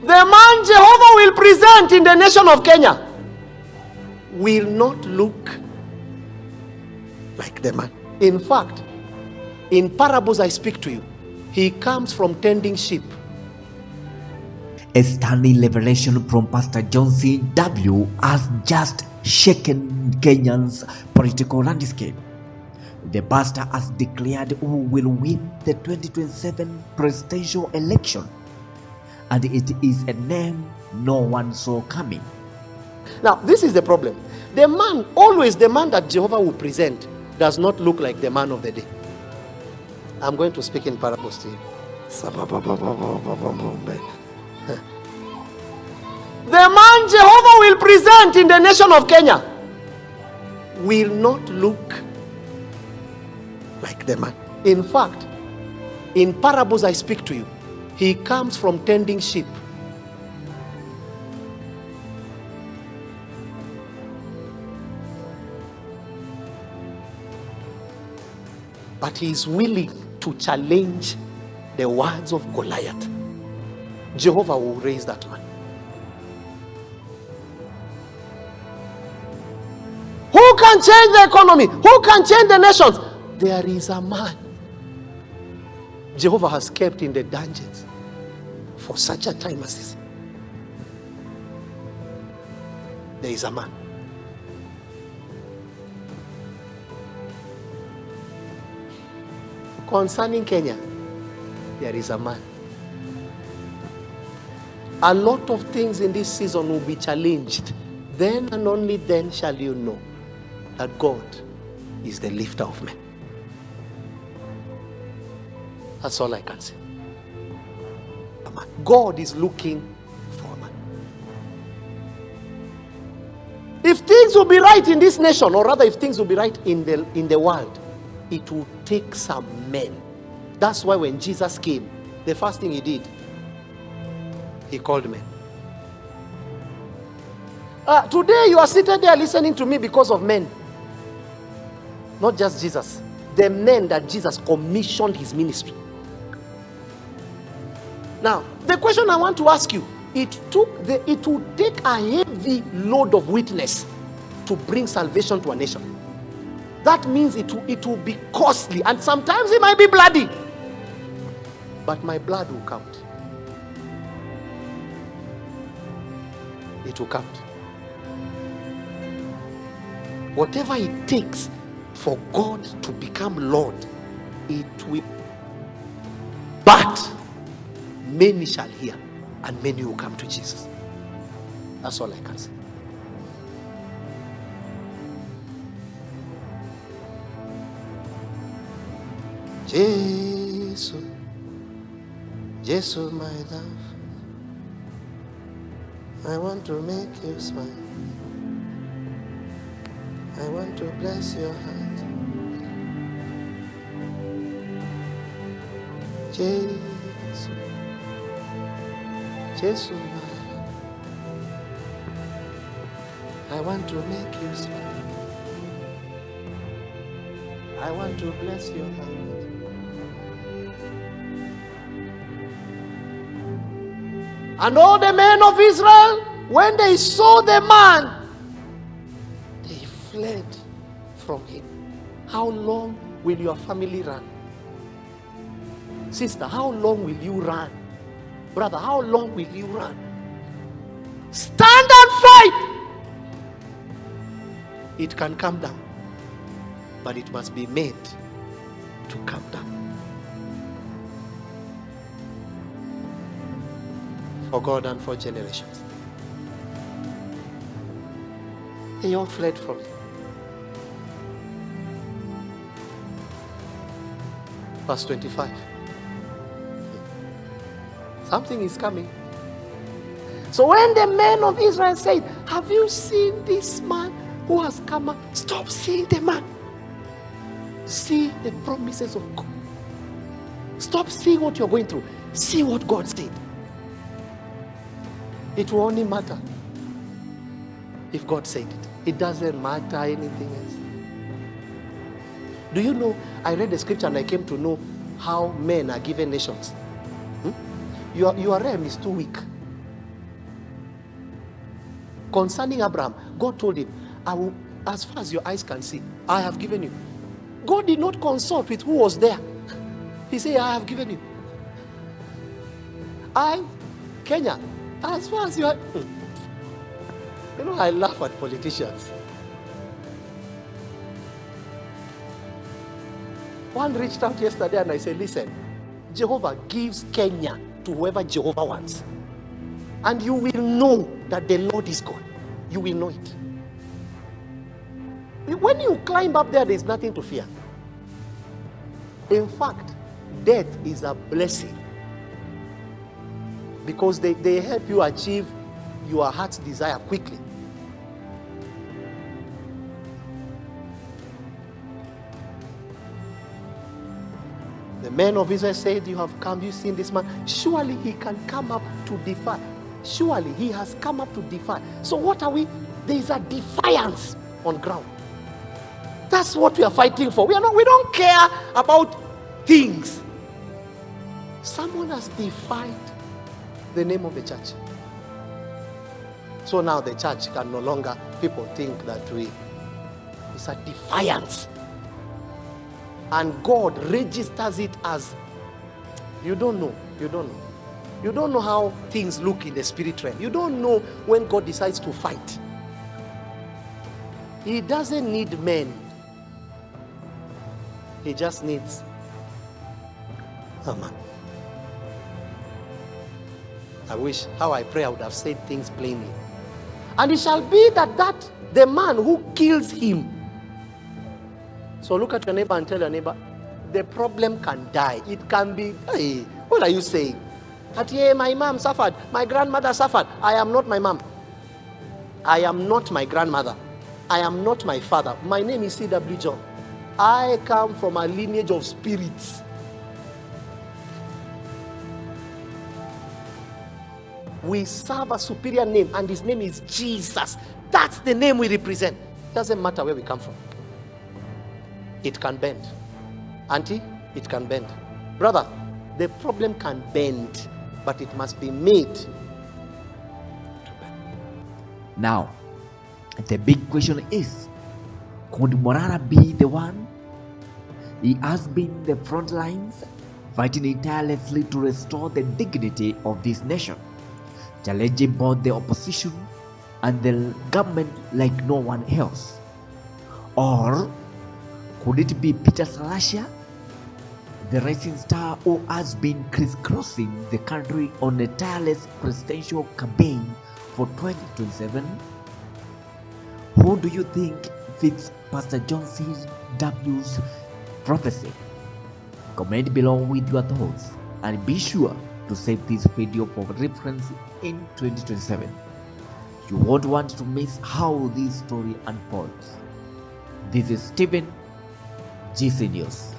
The man Jehovah will present in the nation of Kenya will not look like the man. In fact, in parables I speak to you, he comes from tending sheep. A stunning revelation from Pastor John C. W. has just shaken Kenya's political landscape. The pastor has declared who will win the 2027 presidential election, and it is a name no one saw coming. Now, this is the problem. The man, always the man that Jehovah will present, does not look like the man of the day. I'm going to speak in parables to you. The man Jehovah will present in the nation of Kenya will not look like the man. In fact, in parables I speak to you, he comes from tending sheep. But he is willing to challenge the words of Goliath. Jehovah will raise that man. Who can change the economy? Who can change the nations? There is a man Jehovah has kept in the dungeons for such a time as this. There is a man. Concerning Kenya, there is a man. A lot of things in this season will be challenged. Then and only then shall you know that God is the lifter of men. That's all I can say. God is looking for a man. If things will be right in this nation, or rather if things will be right in the world, it will take some men. That's why when Jesus came, the first thing he did, he called men. Today you are seated there listening to me because of men. Not just Jesus. The men that Jesus commissioned his ministry. Now, the question I want to ask you, it will take a heavy load of witness to bring salvation to a nation. That means it will be costly, and sometimes it might be bloody. But my blood will count. It will count. Whatever it takes for God to become Lord, it will. But many shall hear, and many will come to Jesus. That's all I can say. Jesus, Jesus, my love, I want to make you smile. I want to bless your heart. Jesus, Jesus, my love, I want to make you smile. I want to bless your heart. And all the men of Israel, when they saw the man, they fled from him. How long will your family run? Sister, how long will you run? Brother, how long will you run? Stand and fight. It can come down, but it must be made to come down. For God and for generations. They all fled from him. Verse 25. Something is coming. So when the men of Israel said, have you seen this man who has come up? Stop seeing the man. See the promises of God. Stop seeing what you're going through. See what God said. It will only matter if God said it. It doesn't matter anything else. Do you know, I read the scripture and I came to know how men are given nations. Your realm is too weak. Concerning Abraham, God told him, I will, as far as your eyes can see, I have given you. God did not consult with who was there. He said, I have given you. Kenya, as far as you are, you know, I laugh at politicians. One reached out yesterday and I said, listen, Jehovah gives Kenya to whoever Jehovah wants. And you will know that the Lord is God. You will know it. When you climb up there, there's nothing to fear. In fact, death is a blessing. Because they help you achieve your heart's desire quickly. The men of Israel said, you have come, you've seen this man. Surely he can come up to defy. Surely he has come up to defy. So what are we? There is a defiance on ground. That's what we are fighting for. We don't care about things. Someone has defied the name of the church. So now the church can no longer, people think that it's a defiance. And God registers it as, you don't know. You don't know how things look in the spirit realm. You don't know when God decides to fight. He doesn't need men. He just needs a man. I pray I would have said things plainly. And it shall be that the man who kills him. So look at your neighbor and tell your neighbor, the problem can die. It can be, hey, what are you saying? That, yeah, my mom suffered, my grandmother suffered. I am not my mom. I am not my grandmother. I am not my father. My name is C.W. John. I come from a lineage of spirits. We serve a superior name, and his name is Jesus. That's the name we represent. Doesn't matter where we come from. It can bend. Auntie, it can bend. Brother, the problem can bend, but it must be made to bend. Now, the big question is, could Morara be the one? He has been the front lines, fighting tirelessly to restore the dignity of this nation, challenging both the opposition and the government like no one else. Or could it be Peter Salasha, the rising star who has been crisscrossing the country on a tireless presidential campaign for 2027? Who do you think fits Pastor John C. W's prophecy? Comment below with your thoughts and be sure to save this video for reference in 2027. You won't want to miss how this story unfolds. This is Stephen, GC News.